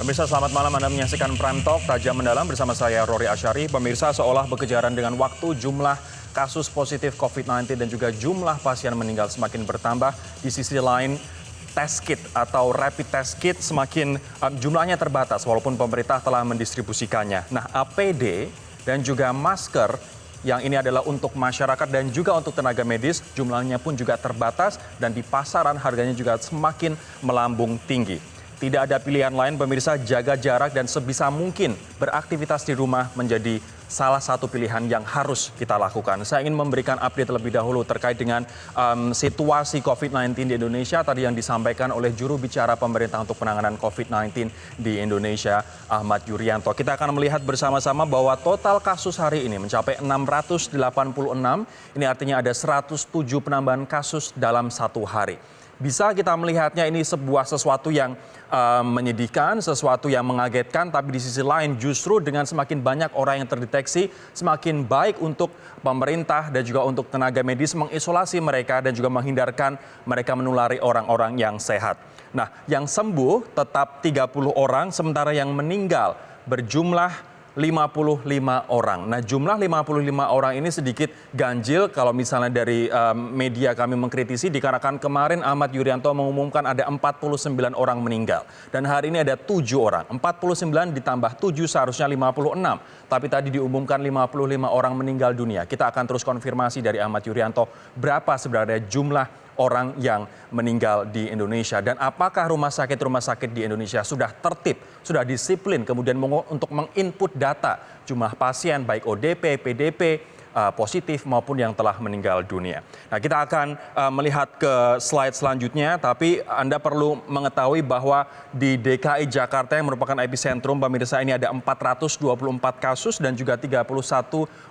Pemirsa, selamat malam. Anda menyaksikan Prime Talk Tajam Mendalam bersama saya Rory Asyari. Pemirsa, seolah berkejaran dengan waktu, jumlah kasus positif COVID-19 dan juga jumlah pasien meninggal semakin bertambah. Di sisi lain, test kit atau rapid test kit semakin jumlahnya terbatas walaupun pemerintah telah mendistribusikannya. Nah, APD dan juga masker yang ini adalah untuk masyarakat dan juga untuk tenaga medis, jumlahnya pun juga terbatas dan di pasaran harganya juga semakin melambung tinggi. Tidak ada pilihan lain, pemirsa, jaga jarak dan sebisa mungkin beraktivitas di rumah menjadi salah satu pilihan yang harus kita lakukan. Saya ingin memberikan update terlebih dahulu terkait dengan situasi COVID-19 di Indonesia tadi yang disampaikan oleh juru bicara pemerintah untuk penanganan COVID-19 di Indonesia, Ahmad Yuryanto. Kita akan melihat bersama-sama bahwa total kasus hari ini mencapai 686. Ini artinya ada 107 penambahan kasus dalam satu hari. Bisa kita melihatnya ini sebuah sesuatu yang menyedihkan, sesuatu yang mengagetkan, tapi di sisi lain justru dengan semakin banyak orang yang terdeteksi, semakin baik untuk pemerintah dan juga untuk tenaga medis mengisolasi mereka dan juga menghindarkan mereka menulari orang-orang yang sehat. Nah, yang sembuh tetap 30 orang, sementara yang meninggal berjumlah 55 orang. Nah, jumlah 55 orang ini sedikit ganjil kalau misalnya dari media kami mengkritisi dikarenakan kemarin Ahmad Yuryanto mengumumkan ada 49 orang meninggal. Dan hari ini ada 7 orang. 49 ditambah 7 seharusnya 56. Tapi tadi diumumkan 55 orang meninggal dunia. Kita akan terus konfirmasi dari Ahmad Yuryanto berapa sebenarnya jumlah orang yang meninggal di Indonesia dan apakah rumah sakit di Indonesia sudah tertib, sudah disiplin kemudian untuk menginput data jumlah pasien baik ODP, PDP, positif maupun yang telah meninggal dunia. Nah, kita akan melihat ke slide selanjutnya, tapi Anda perlu mengetahui bahwa di DKI Jakarta yang merupakan epicentrum, pemirsa, ini ada 424 kasus dan juga 31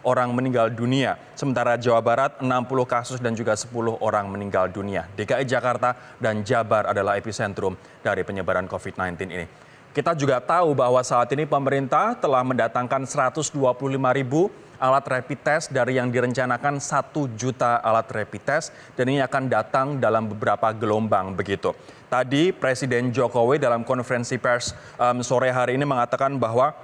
orang meninggal dunia. Sementara Jawa Barat 60 kasus dan juga 10 orang meninggal dunia. DKI Jakarta dan Jabar adalah epicentrum dari penyebaran COVID-19 ini. Kita juga tahu bahwa saat ini pemerintah telah mendatangkan 125.000 alat rapid test dari yang direncanakan 1 juta alat rapid test dan ini akan datang dalam beberapa gelombang begitu. Tadi Presiden Jokowi dalam konferensi pers sore hari ini mengatakan bahwa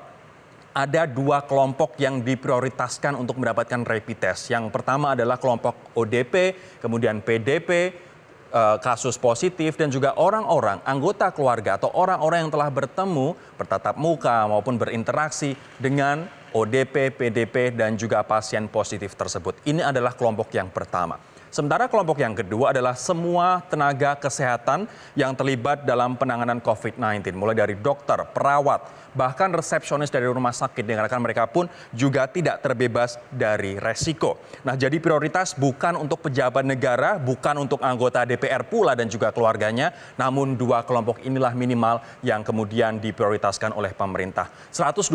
ada 2 kelompok yang diprioritaskan untuk mendapatkan rapid test. Yang pertama adalah kelompok ODP, kemudian PDP, kasus positif dan juga orang-orang anggota keluarga atau orang-orang yang telah bertemu, bertatap muka maupun berinteraksi dengan ODP, PDP dan juga pasien positif tersebut. Ini adalah kelompok yang pertama. Sementara kelompok yang kedua adalah semua tenaga kesehatan yang terlibat dalam penanganan COVID-19. Mulai dari dokter, perawat, bahkan resepsionis dari rumah sakit. Dikarenakan mereka pun juga tidak terbebas dari resiko. Nah, jadi prioritas bukan untuk pejabat negara, bukan untuk anggota DPR pula dan juga keluarganya. Namun 2 kelompok inilah minimal yang kemudian diprioritaskan oleh pemerintah. 125.000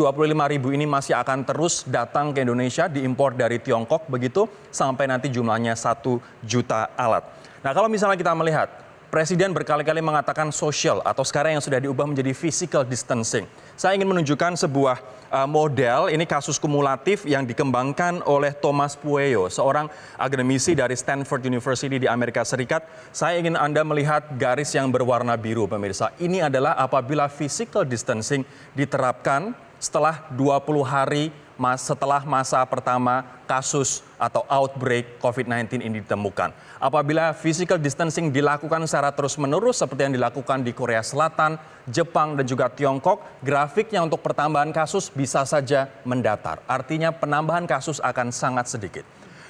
ini masih akan terus datang ke Indonesia, diimpor dari Tiongkok begitu, sampai nanti jumlahnya 1 juta alat. Nah, kalau misalnya kita melihat, Presiden berkali-kali mengatakan social atau sekarang yang sudah diubah menjadi physical distancing. Saya ingin menunjukkan sebuah model, ini kasus kumulatif yang dikembangkan oleh Thomas Pueyo, seorang akademisi dari Stanford University di Amerika Serikat. Saya ingin Anda melihat garis yang berwarna biru, pemirsa. Ini adalah apabila physical distancing diterapkan setelah 20 hari setelah masa pertama kasus atau outbreak COVID-19 ini ditemukan. Apabila physical distancing dilakukan secara terus-menerus seperti yang dilakukan di Korea Selatan, Jepang dan juga Tiongkok, grafiknya untuk pertambahan kasus bisa saja mendatar. Artinya penambahan kasus akan sangat sedikit.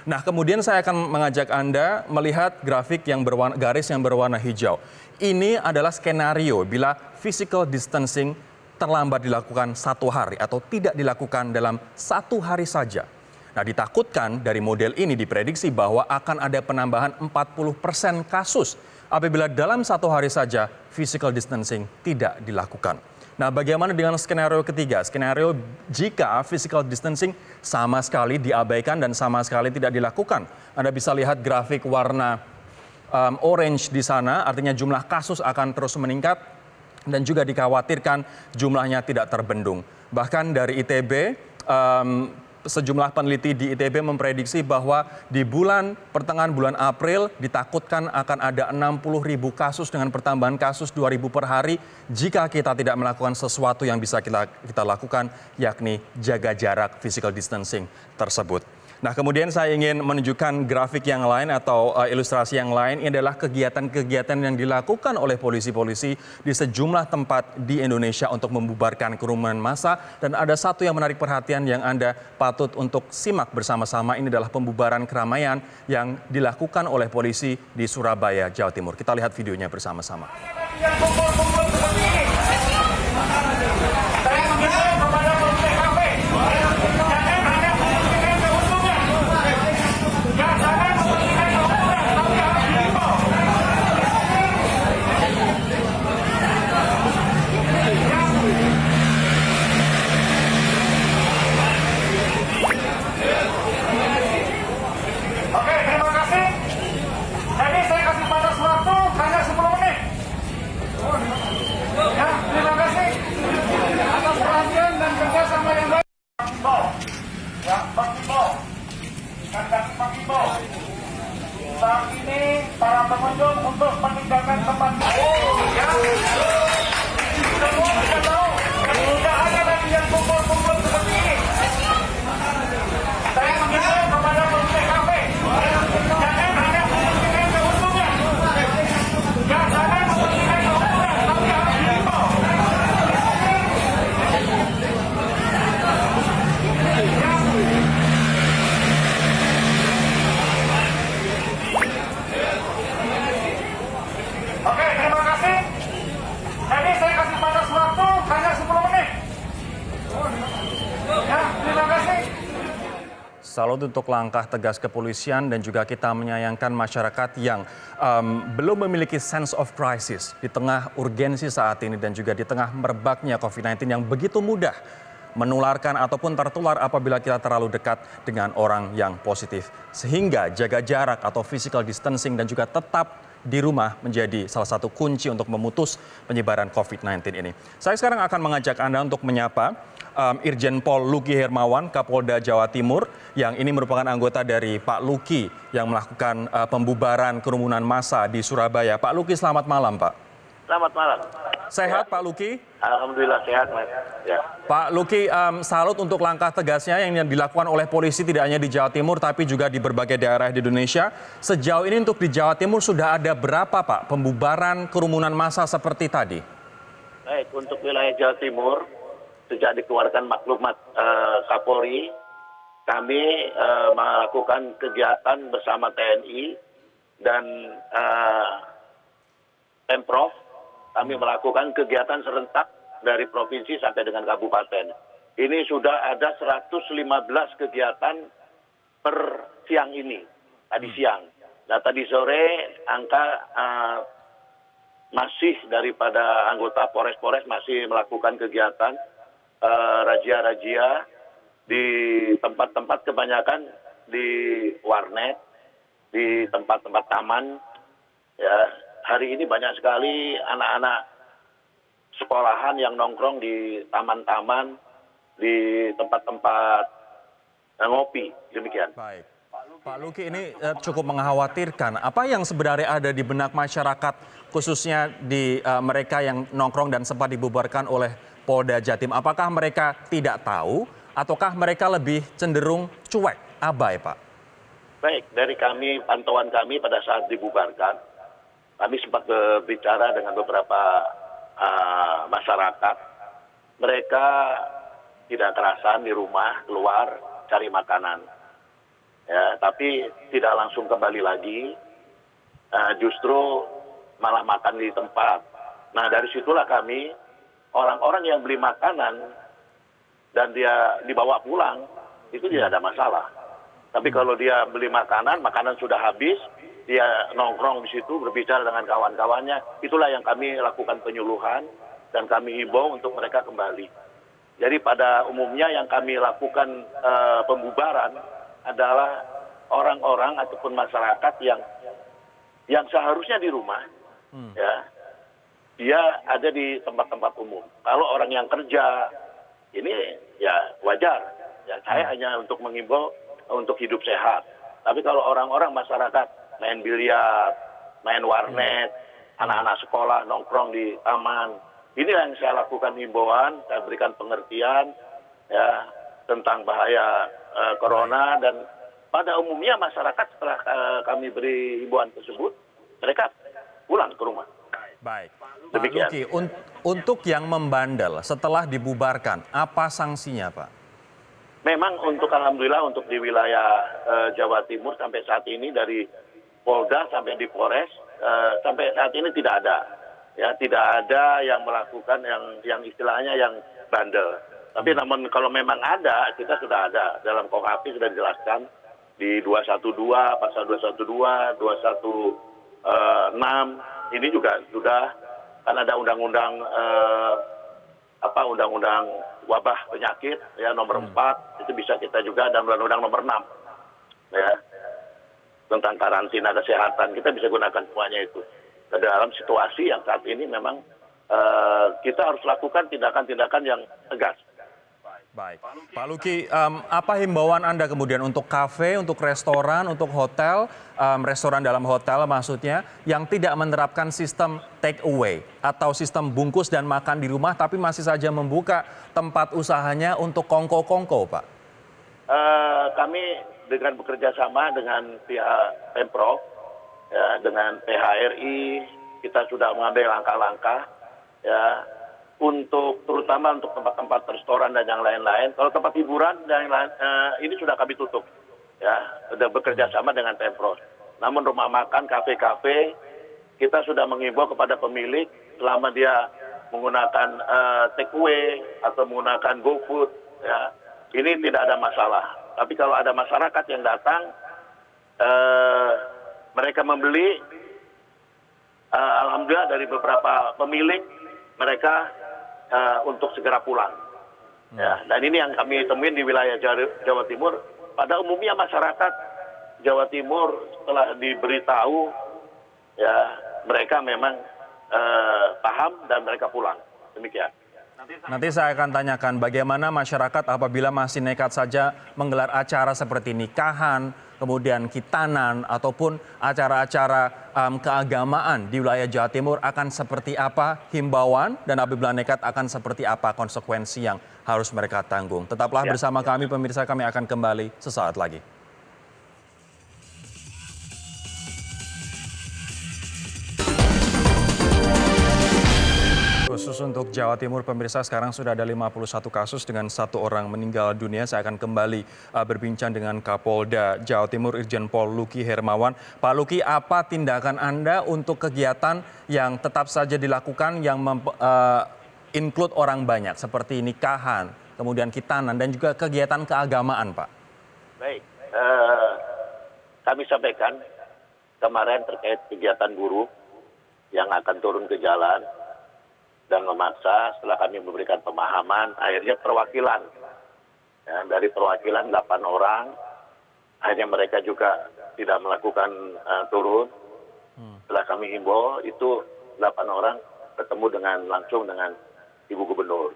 Nah, kemudian saya akan mengajak Anda melihat grafik yang garis yang berwarna hijau. Ini adalah skenario bila physical distancing terlambat dilakukan 1 hari atau tidak dilakukan dalam 1 hari saja. Nah, ditakutkan dari model ini diprediksi bahwa akan ada penambahan 40% kasus apabila dalam 1 hari saja physical distancing tidak dilakukan. Nah, bagaimana dengan skenario ketiga? Skenario jika physical distancing sama sekali diabaikan dan sama sekali tidak dilakukan. Anda bisa lihat grafik warna orange di sana, artinya jumlah kasus akan terus meningkat dan juga dikhawatirkan jumlahnya tidak terbendung. Bahkan dari ITB, sejumlah peneliti di ITB memprediksi bahwa di pertengahan bulan April ditakutkan akan ada 60.000 kasus dengan pertambahan kasus 2.000 per hari jika kita tidak melakukan sesuatu yang bisa kita lakukan, yakni jaga jarak physical distancing tersebut. Nah, kemudian saya ingin menunjukkan grafik yang lain atau ilustrasi yang lain. Ini adalah kegiatan-kegiatan yang dilakukan oleh polisi-polisi di sejumlah tempat di Indonesia untuk membubarkan kerumunan massa. Dan ada satu yang menarik perhatian yang Anda patut untuk simak bersama-sama. Ini adalah pembubaran keramaian yang dilakukan oleh polisi di Surabaya, Jawa Timur. Kita lihat videonya bersama-sama. Saat ini para pengunjung untuk meninggalkan tempat semua bisa tahu tidak ada lagi yang kumpul-kumpul seperti ini. Saya mengimbau kepada pemilik kafe jangan hanya mementingkan keuntungan, jangan mementingkan keuntungan, tapi harus diimbau. Oke, terima kasih. Jadi saya kasih batas waktu hanya 10 menit. Ya, terima kasih. Salut untuk langkah tegas kepolisian dan juga kita menyayangkan masyarakat yang belum memiliki sense of crisis di tengah urgensi saat ini dan juga di tengah merebaknya COVID-19 yang begitu mudah menularkan ataupun tertular apabila kita terlalu dekat dengan orang yang positif. Sehingga jaga jarak atau physical distancing dan juga tetap di rumah menjadi salah satu kunci untuk memutus penyebaran COVID-19 ini. Saya sekarang akan mengajak Anda untuk menyapa Irjen Pol Luki Hermawan, Kapolda Jawa Timur, yang ini merupakan anggota dari Pak Luki yang melakukan pembubaran kerumunan massa di Surabaya. Pak Luki, selamat malam, Pak. Selamat malam. Sehat, Pak Luki? Alhamdulillah sehat, Mas. Ya. Pak Luki, salut untuk langkah tegasnya yang dilakukan oleh polisi tidak hanya di Jawa Timur tapi juga di berbagai daerah di Indonesia. Sejauh ini untuk di Jawa Timur sudah ada berapa, Pak, pembubaran kerumunan massa seperti tadi? Baik, untuk wilayah Jawa Timur, sejak dikeluarkan maklumat Kapolri, kami melakukan kegiatan bersama TNI dan Pemprov. Kami melakukan kegiatan serentak dari provinsi sampai dengan kabupaten. Ini sudah ada 115 kegiatan per siang ini, tadi siang. Nah, tadi sore angka masih daripada anggota Polres-Polres masih melakukan kegiatan razia-razia di tempat-tempat, kebanyakan di warnet, di tempat-tempat taman. Ya, hari ini banyak sekali anak-anak sekolahan yang nongkrong di taman-taman, di tempat-tempat ngopi, demikian. Baik. Pak Luki, ini cukup mengkhawatirkan. Apa yang sebenarnya ada di benak masyarakat, khususnya di mereka yang nongkrong dan sempat dibubarkan oleh Polda Jatim? Apakah mereka tidak tahu, ataukah mereka lebih cenderung cuek, abai, Pak? Baik, dari kami, pantauan kami pada saat dibubarkan, kami sempat berbicara dengan beberapa masyarakat. Mereka tidak kerasan di rumah, keluar cari makanan. Ya, tapi tidak langsung kembali lagi, justru malah makan di tempat. Nah, dari situlah kami, orang-orang yang beli makanan dan dia dibawa pulang, itu tidak ada masalah. Tapi kalau dia beli makanan, makanan sudah habis, dia nongkrong di situ berbicara dengan kawan-kawannya, itulah yang kami lakukan penyuluhan dan kami himbau untuk mereka kembali. Jadi pada umumnya yang kami lakukan pembubaran adalah orang-orang ataupun masyarakat yang seharusnya di rumah, ya, dia ada di tempat-tempat umum. Kalau orang yang kerja, ini ya wajar, Ya, saya hanya untuk mengimbau untuk hidup sehat. Tapi kalau orang-orang masyarakat main biliar, main warnet, anak-anak sekolah nongkrong di taman, ini yang saya lakukan himbauan, saya berikan pengertian ya tentang bahaya corona, dan pada umumnya masyarakat setelah kami beri himbauan tersebut, mereka pulang ke rumah. Baik, Pak Demikian. Luki, untuk yang membandel setelah dibubarkan, apa sanksinya, Pak? Memang alhamdulillah untuk di wilayah Jawa Timur sampai saat ini dari Polda sampai di Polres sampai saat ini tidak ada, ya tidak ada yang melakukan yang istilahnya yang bandel. Tapi namun kalau memang ada, kita sudah ada dalam KUHP sudah dijelaskan di 212, pasal 212, 216 ini juga sudah, kan ada undang-undang undang-undang wabah penyakit ya nomor 4, itu bisa kita juga, dan undang-undang nomor 6 ya tentang karantina kesehatan, kita bisa gunakan semuanya itu. Dalam situasi yang saat ini memang kita harus lakukan tindakan-tindakan yang tegas. Baik, Pak Luki, apa himbauan Anda kemudian untuk kafe, untuk restoran, untuk hotel, restoran dalam hotel maksudnya, yang tidak menerapkan sistem take away atau sistem bungkus dan makan di rumah, tapi masih saja membuka tempat usahanya untuk kongko-kongko, Pak? Kami dengan bekerja sama dengan pihak Pemprov, ya, dengan PHRI, kita sudah mengambil langkah-langkah, ya, untuk terutama untuk tempat-tempat restoran dan yang lain-lain. Kalau tempat hiburan dan yang lain, ini sudah kami tutup, ya, sudah bekerja sama dengan Pemprov. Namun rumah makan, kafe-kafe, kita sudah mengimbau kepada pemilik selama dia menggunakan take away atau menggunakan GoFood, ya, ini tidak ada masalah. Tapi kalau ada masyarakat yang datang, mereka membeli, alhamdulillah dari beberapa pemilik mereka untuk segera pulang. Ya, dan ini yang kami temuin di wilayah Jawa Timur. Pada umumnya masyarakat Jawa Timur setelah diberitahu, ya mereka memang paham dan mereka pulang. Demikian. Nanti saya akan tanyakan bagaimana masyarakat apabila masih nekat saja menggelar acara seperti nikahan, kemudian khitanan, ataupun acara-acara keagamaan di wilayah Jawa Timur akan seperti apa himbauan, dan apabila nekat akan seperti apa konsekuensi yang harus mereka tanggung. Tetaplah bersama kami pemirsa, kami akan kembali sesaat lagi. Khusus untuk Jawa Timur, pemirsa, sekarang sudah ada 51 kasus dengan 1 orang meninggal dunia. Saya akan kembali berbincang dengan Kapolda Jawa Timur, Irjen Pol Luki Hermawan. Pak Luki, apa tindakan Anda untuk kegiatan yang tetap saja dilakukan yang include orang banyak, seperti nikahan, kemudian khitanan, dan juga kegiatan keagamaan, Pak? Baik, kami sampaikan kemarin terkait kegiatan buruh yang akan turun ke jalan dan memaksa. Setelah kami memberikan pemahaman, akhirnya perwakilan, ya, dari perwakilan 8 orang, akhirnya mereka juga tidak melakukan turun. Setelah kami himbau, itu 8 orang ketemu langsung dengan Ibu Gubernur.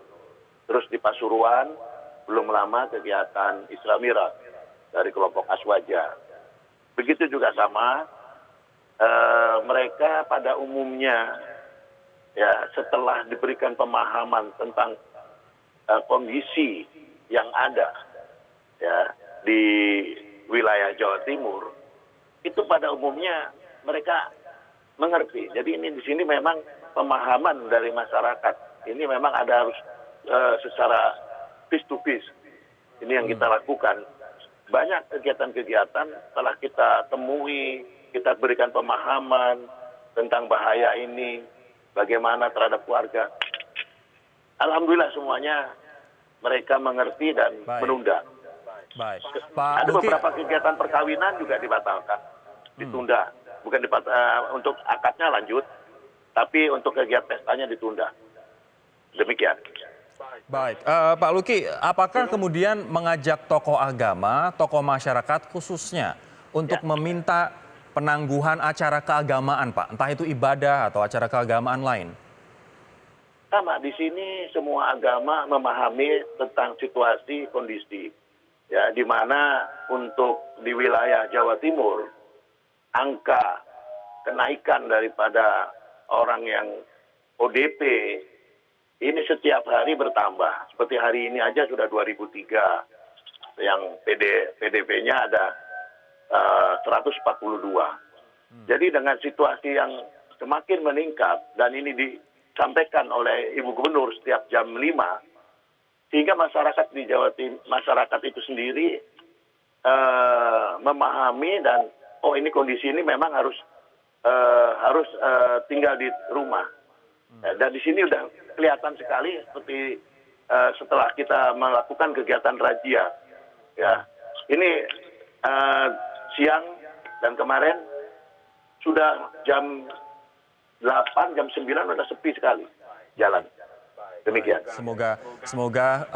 Terus di Pasuruan, belum lama kegiatan Isra Miraj dari kelompok Aswaja. Begitu juga sama, mereka pada umumnya, ya, setelah diberikan pemahaman tentang kondisi yang ada, ya, di wilayah Jawa Timur, itu pada umumnya mereka mengerti. Jadi ini di sini memang pemahaman dari masyarakat. Ini memang ada harus secara face to face. Ini yang kita lakukan. Banyak kegiatan-kegiatan telah kita temui, kita berikan pemahaman tentang bahaya ini, bagaimana terhadap keluarga. Alhamdulillah semuanya mereka mengerti dan menunda. Baik. Ada beberapa kegiatan perkawinan juga dibatalkan, ditunda. Bukan untuk akadnya lanjut, tapi untuk kegiatan pestanya ditunda. Demikian. Baik, Pak Luki, apakah kemudian mengajak tokoh agama, tokoh masyarakat khususnya untuk meminta penangguhan acara keagamaan, Pak? Entah itu ibadah atau acara keagamaan lain. Sama, di sini semua agama memahami tentang situasi, kondisi. ya, di mana untuk di wilayah Jawa Timur angka kenaikan daripada orang yang ODP ini setiap hari bertambah. Seperti hari ini aja sudah 2003, yang PDP-nya ada 142. Jadi dengan situasi yang semakin meningkat, dan ini disampaikan oleh Ibu Gubernur setiap jam 5, sehingga masyarakat di Jawa Timur, masyarakat itu sendiri memahami dan ini kondisi ini memang harus tinggal di rumah. Dan di sini udah kelihatan sekali seperti setelah kita melakukan kegiatan razia, ya ini siang dan kemarin sudah jam 8, jam 9 sudah sepi sekali jalan. Demikian. Semoga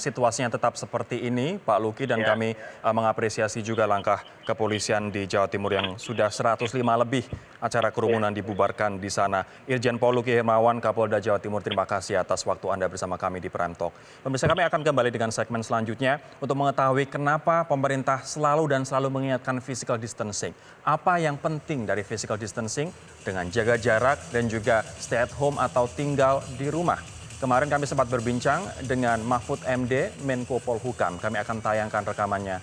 situasinya tetap seperti ini, Pak Luki, dan kami mengapresiasi juga langkah kepolisian di Jawa Timur yang sudah 105 lebih acara kerumunan dibubarkan di sana. Irjen Pol Luki Hermawan, Kapolda Jawa Timur, terima kasih atas waktu Anda bersama kami di Prime Talk. Pemirsa, kami akan kembali dengan segmen selanjutnya untuk mengetahui kenapa pemerintah selalu mengingatkan physical distancing. Apa yang penting dari physical distancing dengan jaga jarak dan juga stay at home atau tinggal di rumah. Kemarin kami sempat berbincang dengan Mahfud MD, Menko Polhukam. Kami akan tayangkan rekamannya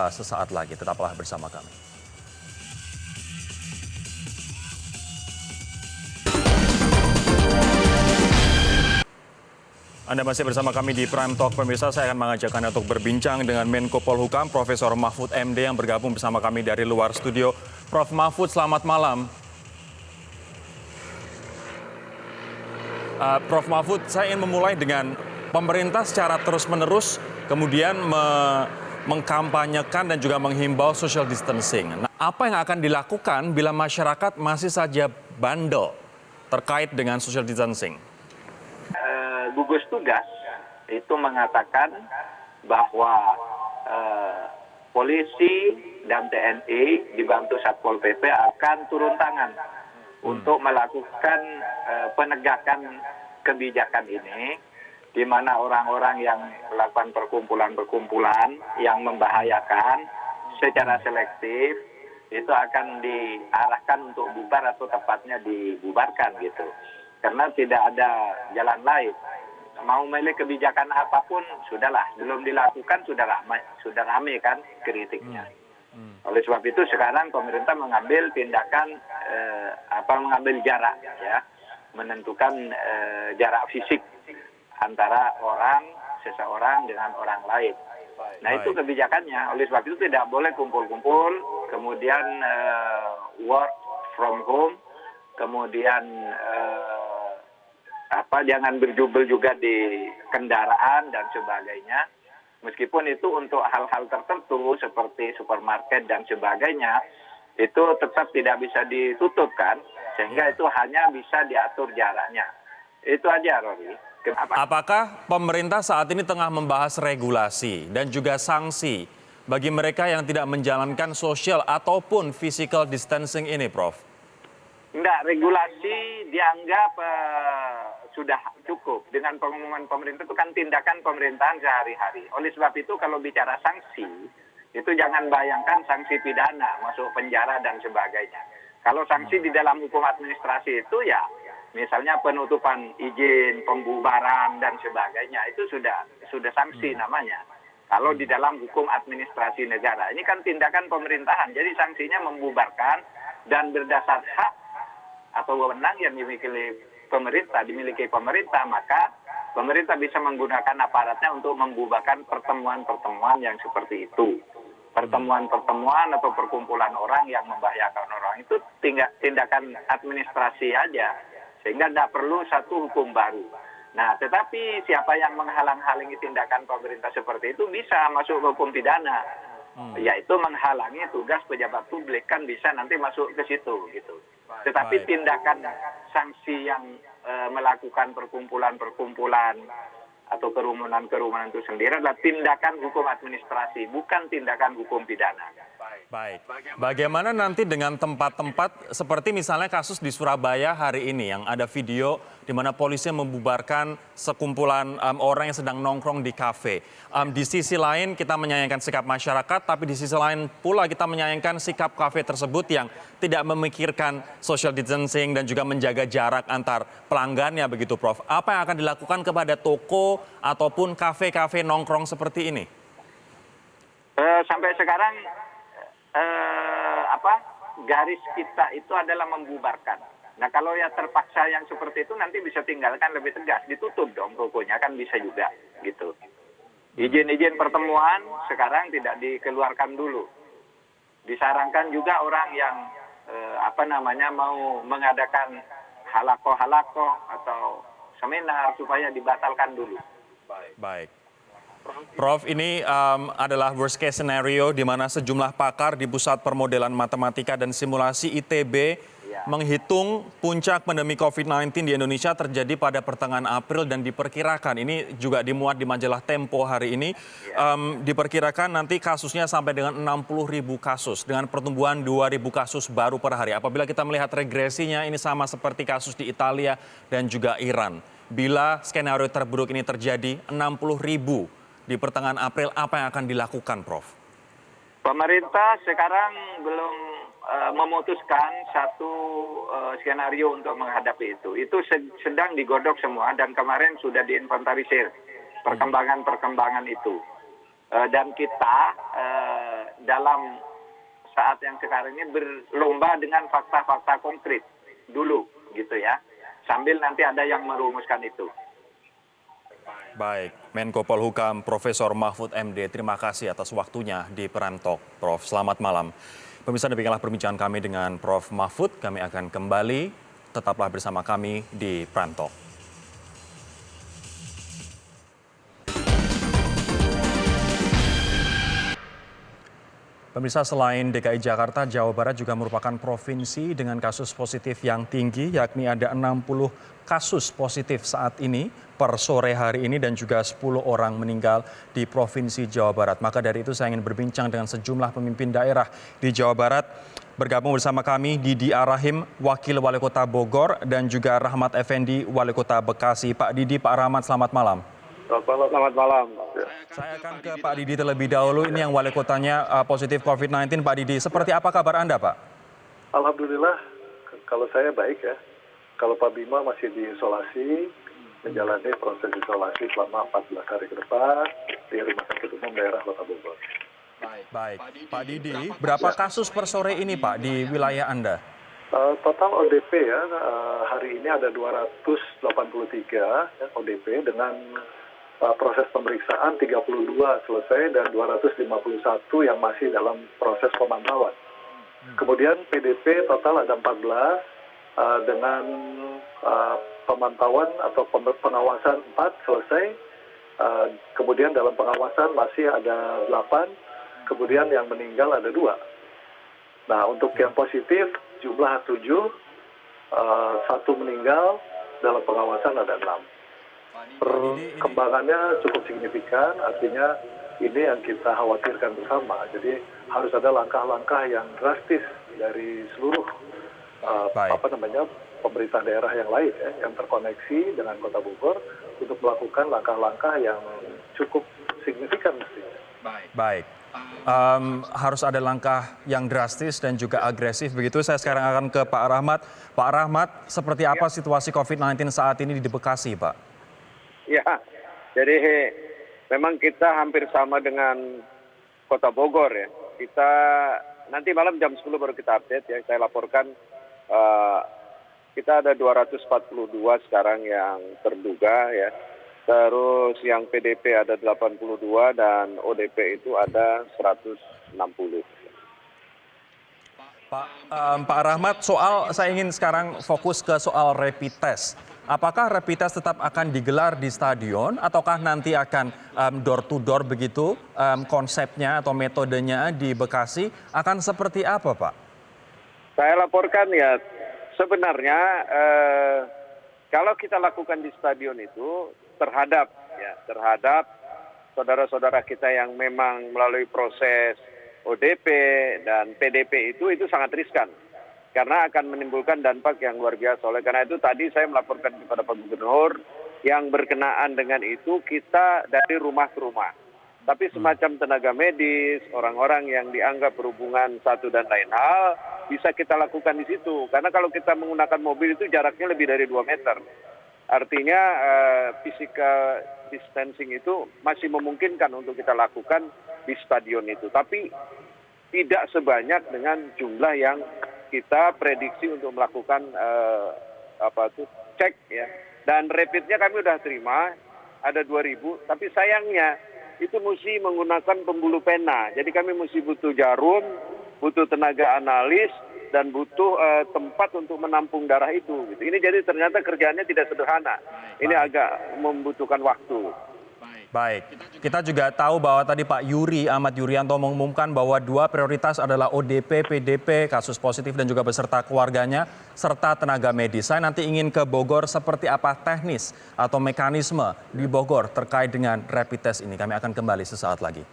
sesaat lagi. Tetaplah bersama kami. Anda masih bersama kami di Prime Talk, pemirsa. Saya akan mengajak Anda untuk berbincang dengan Menko Polhukam, Profesor Mahfud MD, yang bergabung bersama kami dari luar studio. Prof. Mahfud, selamat malam. Prof. Mahfud, saya ingin memulai dengan pemerintah secara terus-menerus kemudian mengkampanyekan dan juga menghimbau social distancing. Nah, apa yang akan dilakukan bila masyarakat masih saja bandel terkait dengan social distancing? Gugus tugas itu mengatakan bahwa polisi dan TNI dibantu Satpol PP akan turun tangan untuk melakukan penegakan kebijakan ini, di mana orang-orang yang melakukan perkumpulan-perkumpulan yang membahayakan secara selektif itu akan diarahkan untuk bubar atau tepatnya dibubarkan gitu. Karena tidak ada jalan lain. Mau milih kebijakan apapun sudahlah, belum dilakukan sudah ramai kan kritiknya. Oleh sebab itu sekarang pemerintah mengambil tindakan mengambil jarak, ya, menentukan jarak fisik antara seseorang dengan orang lain. Nah, itu kebijakannya. Oleh sebab itu tidak boleh kumpul-kumpul, kemudian work from home, kemudian jangan berjubel juga di kendaraan dan sebagainya. Meskipun itu untuk hal-hal tertentu seperti supermarket dan sebagainya, itu tetap tidak bisa ditutup kan, sehingga itu hanya bisa diatur jaraknya. Itu aja, Rory. Apakah pemerintah saat ini tengah membahas regulasi dan juga sanksi bagi mereka yang tidak menjalankan social ataupun physical distancing ini, Prof? Enggak, regulasi dianggap sudah cukup. Dengan pengumuman pemerintah itu kan tindakan pemerintahan sehari-hari. Oleh sebab itu kalau bicara sanksi, itu jangan bayangkan sanksi pidana, masuk penjara dan sebagainya. Kalau sanksi di dalam hukum administrasi itu ya, misalnya penutupan izin, pembubaran dan sebagainya, itu sudah sanksi namanya. Kalau di dalam hukum administrasi negara, ini kan tindakan pemerintahan, jadi sanksinya membubarkan dan berdasar hak atau wewenang yang dimiliki pemerintah, maka pemerintah bisa menggunakan aparatnya untuk membubarkan pertemuan-pertemuan yang seperti itu. Pertemuan-pertemuan atau perkumpulan orang yang membahayakan orang itu tindakan administrasi aja, sehingga tidak perlu satu hukum baru. Nah, tetapi siapa yang menghalang-halangi tindakan pemerintah seperti itu bisa masuk hukum pidana, yaitu menghalangi tugas pejabat publik, kan bisa nanti masuk ke situ gitu. Tetapi tindakan sanksi yang melakukan perkumpulan-perkumpulan atau kerumunan-kerumunan itu sendiri adalah tindakan hukum administrasi, bukan tindakan hukum pidana. Baik. Bagaimana nanti dengan tempat-tempat seperti misalnya kasus di Surabaya hari ini yang ada video di mana polisi membubarkan sekumpulan orang yang sedang nongkrong di kafe. Di sisi lain kita menyayangkan sikap masyarakat, tapi di sisi lain pula kita menyayangkan sikap kafe tersebut yang tidak memikirkan social distancing dan juga menjaga jarak antar pelanggannya begitu, Prof. Apa yang akan dilakukan kepada toko ataupun kafe-kafe nongkrong seperti ini? Sampai sekarang garis kita itu adalah membubarkan. Nah kalau ya terpaksa yang seperti itu nanti bisa tinggalkan lebih tegas, ditutup dong tokonya, kan bisa juga gitu. Izin-izin pertemuan sekarang tidak dikeluarkan dulu. Disarankan juga orang yang mau mengadakan halakoh atau seminar supaya dibatalkan dulu. Baik. Prof, ini adalah worst case scenario di mana sejumlah pakar di Pusat Permodelan Matematika dan Simulasi ITB menghitung puncak pandemi COVID-19 di Indonesia terjadi pada pertengahan April dan diperkirakan, ini juga dimuat di majalah Tempo hari ini, diperkirakan nanti kasusnya sampai dengan 60.000 kasus dengan pertumbuhan 2.000 kasus baru per hari. Apabila kita melihat regresinya ini sama seperti kasus di Italia dan juga Iran. Bila skenario terburuk ini terjadi, 60.000 di pertengahan April, apa yang akan dilakukan, Prof? Pemerintah sekarang belum memutuskan satu skenario untuk menghadapi itu. Itu sedang digodok semua dan kemarin sudah diinventarisir perkembangan-perkembangan itu. Dan kita dalam saat yang sekarang ini berlomba dengan fakta-fakta konkret dulu, gitu ya. Sambil nanti ada yang merumuskan itu. Baik, Menko Polhukam Profesor Mahfud MD, terima kasih atas waktunya di Prime Talk, Prof. Selamat malam. Pemirsa, demikianlah perbincangan kami dengan Prof. Mahfud. Kami akan kembali, tetaplah bersama kami di Prime Talk. Pemirsa, selain DKI Jakarta, Jawa Barat juga merupakan provinsi dengan kasus positif yang tinggi, yakni ada 60 kasus positif saat ini per sore hari ini dan juga 10 orang meninggal di Provinsi Jawa Barat. Maka dari itu saya ingin berbincang dengan sejumlah pemimpin daerah di Jawa Barat. Bergabung bersama kami Didi Arahim, Wakil Wali Kota Bogor, dan juga Rahmat Effendi, Wali Kota Bekasi. Pak Didi, Pak Rahmat, selamat malam. Selamat malam. Saya akan ke Pak Didi terlebih dahulu. Ini yang wali kotanya positif COVID-19. Pak Didi, seperti apa kabar Anda, Pak? Alhamdulillah, kalau saya baik ya. Kalau Pak Bima masih diisolasi, menjalani proses isolasi selama 14 hari ke depan di Rumah Sakit Umum Daerah Kota Bogor. Baik. Pak Didi, berapa kasus per sore ini, Pak, di wilayah Anda? Total ODP ya, hari ini ada 283 ODP dengan proses pemeriksaan 32 selesai dan 251 yang masih dalam proses pemantauan. Kemudian PDP total ada 14 dengan pemantauan atau pengawasan 4 selesai. Kemudian dalam pengawasan masih ada 8, kemudian yang meninggal ada 2. Nah, untuk yang positif jumlah 7, 1 meninggal, dalam pengawasan ada 6. Perkembangannya cukup signifikan, artinya ini yang kita khawatirkan bersama. Jadi harus ada langkah-langkah yang drastis dari seluruh pemerintah daerah yang lain ya, yang terkoneksi dengan Kota Bogor untuk melakukan langkah-langkah yang cukup signifikan mestinya. Baik. Harus ada langkah yang drastis dan juga agresif. Begitu, saya sekarang akan ke Pak Rahmat. Pak Rahmat, seperti apa situasi COVID-19 saat ini di Bekasi, Pak? Ya, jadi memang kita hampir sama dengan Kota Bogor ya. Kita nanti malam jam 10 baru kita update ya. Saya laporkan kita ada 242 sekarang yang terduga ya. Terus yang PDP ada 82 dan ODP itu ada 160. Pak Rahmat, saya ingin sekarang fokus ke soal rapid test. Apakah rapid test tetap akan digelar di stadion ataukah nanti akan door to door begitu konsepnya atau metodenya di Bekasi akan seperti apa, Pak? Saya laporkan ya sebenarnya kalau kita lakukan di stadion itu terhadap saudara-saudara kita yang memang melalui proses ODP dan PDP itu sangat riskan. Karena akan menimbulkan dampak yang luar biasa. Oleh karena itu tadi saya melaporkan kepada Pak Gubernur yang berkenaan dengan itu kita dari rumah ke rumah. Tapi semacam tenaga medis, orang-orang yang dianggap berhubungan satu dan lain hal, bisa kita lakukan di situ. Karena kalau kita menggunakan mobil itu jaraknya lebih dari 2 meter. Artinya physical distancing itu masih memungkinkan untuk kita lakukan di stadion itu. Tapi tidak sebanyak dengan jumlah yang kita prediksi untuk melakukan cek ya. Dan rapidnya kami sudah terima, ada 2.000, tapi sayangnya itu mesti menggunakan pembuluh pena. Jadi kami mesti butuh jarum, butuh tenaga analis, dan butuh tempat untuk menampung darah itu. Gitu. Ini jadi ternyata kerjaannya tidak sederhana. Ini agak membutuhkan waktu. Baik, kita juga tahu bahwa tadi Pak Yuri, Ahmad Yuryanto mengumumkan bahwa 2 prioritas adalah ODP, PDP, kasus positif dan juga beserta keluarganya, serta tenaga medis. Saya nanti ingin ke Bogor, seperti apa teknis atau mekanisme di Bogor terkait dengan rapid test ini. Kami akan kembali sesaat lagi.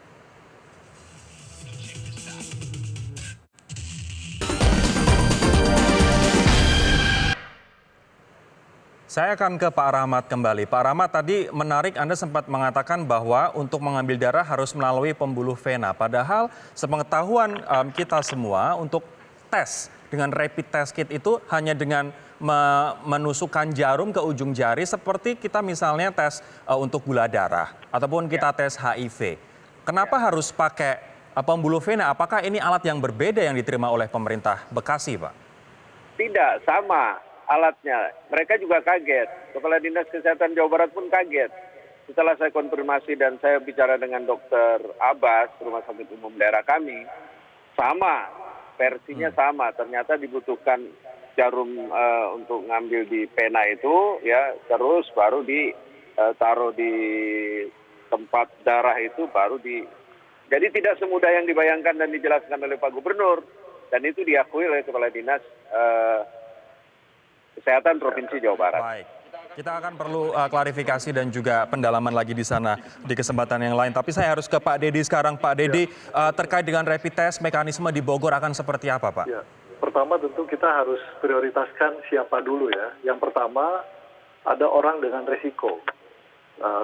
Saya akan ke Pak Rahmat kembali. Pak Rahmat, tadi menarik Anda sempat mengatakan bahwa untuk mengambil darah harus melalui pembuluh vena. Padahal sepengetahuan kita semua untuk tes dengan rapid test kit itu hanya dengan menusukkan jarum ke ujung jari seperti kita misalnya tes untuk gula darah ataupun kita tes HIV. Kenapa harus pakai pembuluh vena? Apakah ini alat yang berbeda yang diterima oleh pemerintah Bekasi, Pak? Tidak, sama alatnya. Mereka juga kaget. Kepala Dinas Kesehatan Jawa Barat pun kaget. Setelah saya konfirmasi dan saya bicara dengan Dokter Abbas, Rumah Sakit Umum daerah kami, sama, versinya sama. Ternyata dibutuhkan jarum untuk ngambil di pena itu, ya, terus baru ditaruh di tempat darah itu, baru di. Jadi tidak semudah yang dibayangkan dan dijelaskan oleh Pak Gubernur, dan itu diakui oleh Kepala Dinas Kesehatan Provinsi Jawa Barat. Baik, kita akan perlu klarifikasi dan juga pendalaman lagi di sana di kesempatan yang lain. Tapi saya harus ke Pak Dedi sekarang. Pak Dedi, terkait dengan rapid test, mekanisme di Bogor akan seperti apa, Pak? Ya, pertama tentu kita harus prioritaskan siapa dulu ya. Yang pertama ada orang dengan resiko,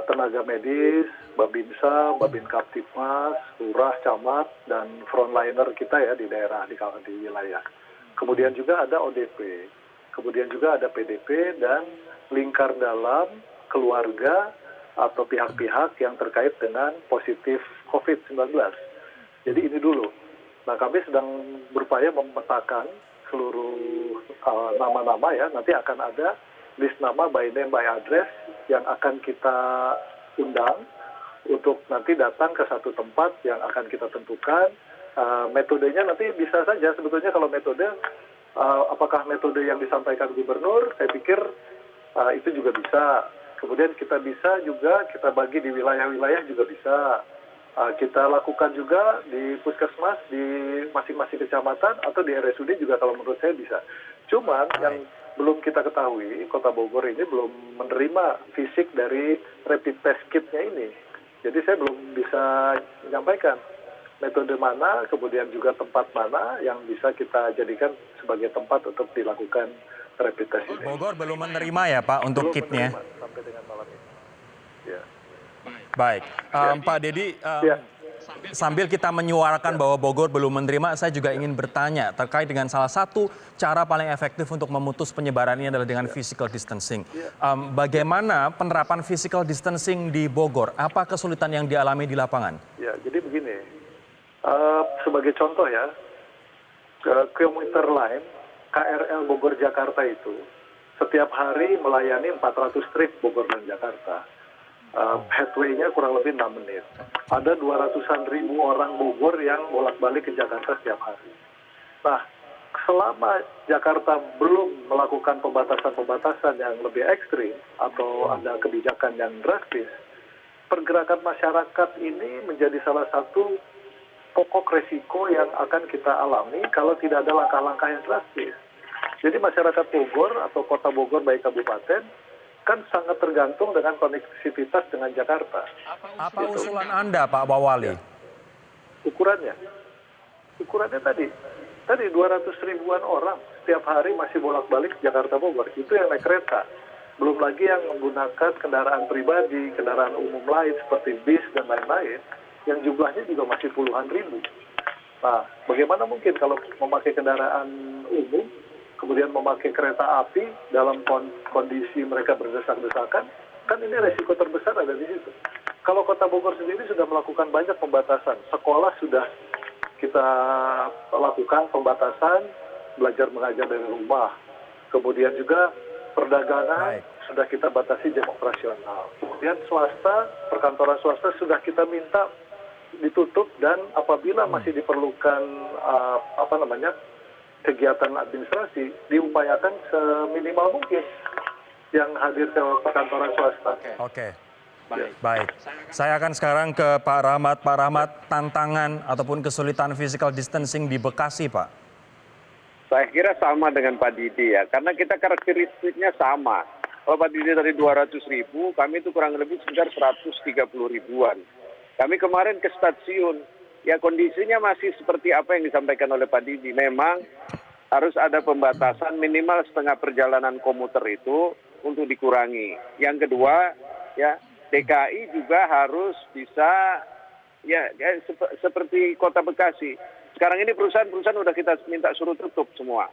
tenaga medis, Babinsa, Babin Kaptipmas, Lurah, Camat, dan frontliner kita ya di daerah, di wilayah. Kemudian juga ada ODP. Kemudian juga ada PDP dan lingkar dalam keluarga atau pihak-pihak yang terkait dengan positif COVID-19. Jadi ini dulu. Nah, kami sedang berupaya memetakan seluruh nama-nama ya. Nanti akan ada list nama by name by address yang akan kita undang untuk nanti datang ke satu tempat yang akan kita tentukan. Metodenya nanti bisa saja sebetulnya kalau metode apakah metode yang disampaikan gubernur, saya pikir itu juga bisa. Kemudian kita bisa juga, kita bagi di wilayah-wilayah juga bisa. Kita lakukan juga di puskesmas, di masing-masing kecamatan, atau di RSUD juga kalau menurut saya bisa. Cuman yang belum kita ketahui, Kota Bogor ini belum menerima fisik dari rapid test kit-nya ini. Jadi saya belum bisa menyampaikan metode mana, kemudian juga tempat mana yang bisa kita jadikan sebagai tempat untuk dilakukan rapid test ini. Bogor belum menerima ya Pak untuk Belum kitnya? menerima sampai dengan malam ini. Ya. Baik, Pak Dedi, sambil kita menyuarakan bahwa Bogor belum menerima, saya juga ingin bertanya terkait dengan salah satu cara paling efektif untuk memutus penyebaran ini adalah dengan physical distancing. Bagaimana penerapan physical distancing di Bogor? Apa kesulitan yang dialami di lapangan? Ya, jadi begini. Sebagai contoh ya, komuter lain KRL Bogor Jakarta itu setiap hari melayani 400 trip Bogor dan Jakarta. Headway-nya kurang lebih 6 menit. Ada 200-an ribu orang Bogor yang bolak-balik ke Jakarta setiap hari. Nah, selama Jakarta belum melakukan pembatasan-pembatasan yang lebih ekstrim atau ada kebijakan yang drastis, pergerakan masyarakat ini menjadi salah satu pokok resiko yang akan kita alami kalau tidak ada langkah-langkah yang drastis. Jadi masyarakat Bogor atau Kota Bogor baik kabupaten kan sangat tergantung dengan koneksivitas dengan Jakarta. Apa usulan Anda Pak Bawali? Ukurannya, Ukurannya tadi 200 ribuan orang setiap hari masih bolak-balik Jakarta Bogor. Itu yang naik kereta. Belum lagi yang menggunakan kendaraan pribadi, kendaraan umum lain seperti bis dan lain-lain, yang jumlahnya juga masih puluhan ribu. Nah, bagaimana mungkin kalau memakai kendaraan umum, kemudian memakai kereta api dalam kondisi mereka berdesak-desakan, kan ini resiko terbesar ada di situ. Kalau Kota Bogor sendiri sudah melakukan banyak pembatasan. Sekolah sudah kita lakukan pembatasan, belajar mengajar dari rumah. Kemudian juga perdagangan sudah kita batasi jam operasional. Kemudian swasta, perkantoran swasta sudah kita minta ditutup, dan apabila masih diperlukan kegiatan administrasi, diupayakan seminimal mungkin yang hadir ke perkantoran swasta. Oke. Baik. Saya akan sekarang ke Pak Rahmat. Pak Rahmat, tantangan ataupun kesulitan physical distancing di Bekasi, Pak? Saya kira sama dengan Pak Didi ya, karena kita karakteristiknya sama. Kalau Pak Didi dari 200 ribu, kami itu kurang lebih sekitar 130 ribuan. Kami kemarin ke stasiun, ya kondisinya masih seperti apa yang disampaikan oleh Pak Didi. Memang harus ada pembatasan minimal setengah perjalanan komuter itu untuk dikurangi. Yang kedua, ya DKI juga harus bisa seperti Kota Bekasi. Sekarang ini perusahaan-perusahaan udah kita minta suruh tutup semua.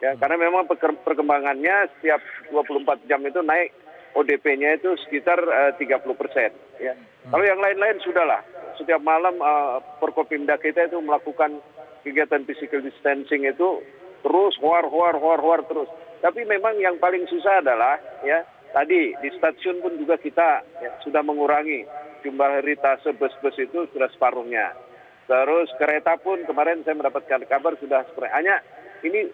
Ya, karena memang perkembangannya setiap 24 jam itu naik ODP-nya itu sekitar 30%. Ya. Kalau yang lain-lain sudahlah. Setiap malam Forkopimda kita itu melakukan kegiatan physical distancing itu terus war terus. Tapi memang yang paling susah adalah ya tadi di stasiun pun juga kita sudah mengurangi jumlah ritase bus-bus itu sudah separuhnya. Terus kereta pun kemarin saya mendapatkan kabar sudah seperti hanya ini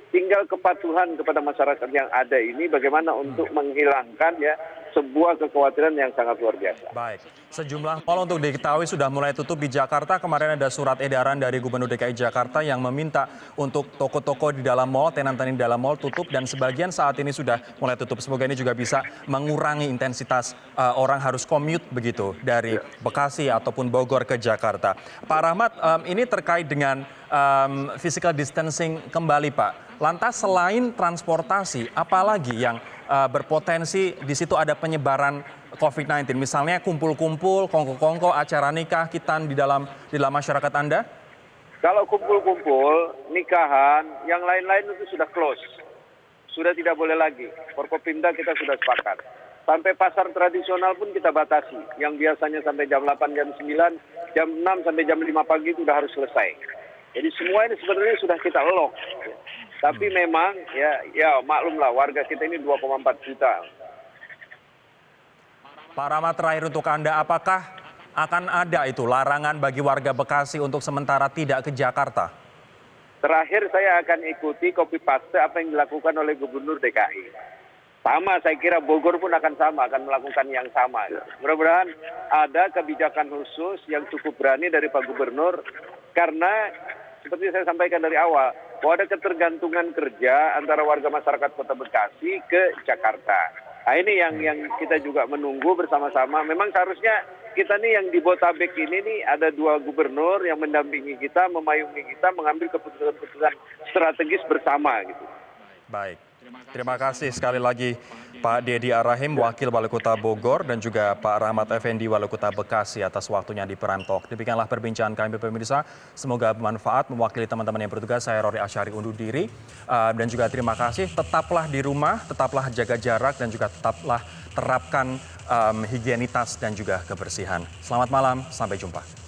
tinggal kepatuhan kepada masyarakat yang ada ini bagaimana untuk menghilangkan ya sebuah kekhawatiran yang sangat luar biasa. Baik, sejumlah mal untuk diketahui sudah mulai tutup di Jakarta. Kemarin ada surat edaran dari Gubernur DKI Jakarta yang meminta untuk toko-toko di dalam mal, tenan-tenan di dalam mal tutup, dan sebagian saat ini sudah mulai tutup. Semoga ini juga bisa mengurangi intensitas orang harus commute begitu dari Bekasi ataupun Bogor ke Jakarta. Pak Rahmat, ini terkait dengan physical distancing kembali, Pak. Lantas selain transportasi, apalagi yang berpotensi di situ ada penyebaran COVID-19? Misalnya kumpul-kumpul, kongko-kongko, acara nikah, khitan di dalam masyarakat Anda? Kalau kumpul-kumpul, nikahan, yang lain-lain itu sudah close. Sudah tidak boleh lagi. Forkopimda kita sudah sepakat. Sampai pasar tradisional pun kita batasi. Yang biasanya sampai jam 8, jam 9, jam 6 sampai jam 5 pagi itu sudah harus selesai. Jadi semua ini sebenarnya sudah kita lock. Tapi memang ya maklumlah warga kita ini 2,4 juta. Pak Rahmat, terakhir untuk Anda, apakah akan ada itu larangan bagi warga Bekasi untuk sementara tidak ke Jakarta? Terakhir saya akan ikuti copy paste apa yang dilakukan oleh Gubernur DKI. Sama, saya kira Bogor pun akan melakukan yang sama. Mudah-mudahan ada kebijakan khusus yang cukup berani dari Pak Gubernur, karena seperti saya sampaikan dari awal, bahwa ada ketergantungan kerja antara warga masyarakat Kota Bekasi ke Jakarta. Nah ini yang kita juga menunggu bersama-sama. Memang seharusnya kita nih yang di Botabek ini nih ada 2 gubernur yang mendampingi kita, memayungi kita, mengambil keputusan-keputusan strategis bersama gitu. Baik. Terima kasih sekali lagi Pak Dedi Arahim, Wakil Wali Kota Bogor, dan juga Pak Rahmat Effendi, Wali Kota Bekasi, atas waktunya di Prime Talk. Demikianlah perbincangan kami pemirsa. Semoga bermanfaat. Mewakili teman-teman yang bertugas, saya Rory Asyari undur diri. Dan juga terima kasih. Tetaplah di rumah, tetaplah jaga jarak, dan juga tetaplah terapkan higienitas dan juga kebersihan. Selamat malam, sampai jumpa.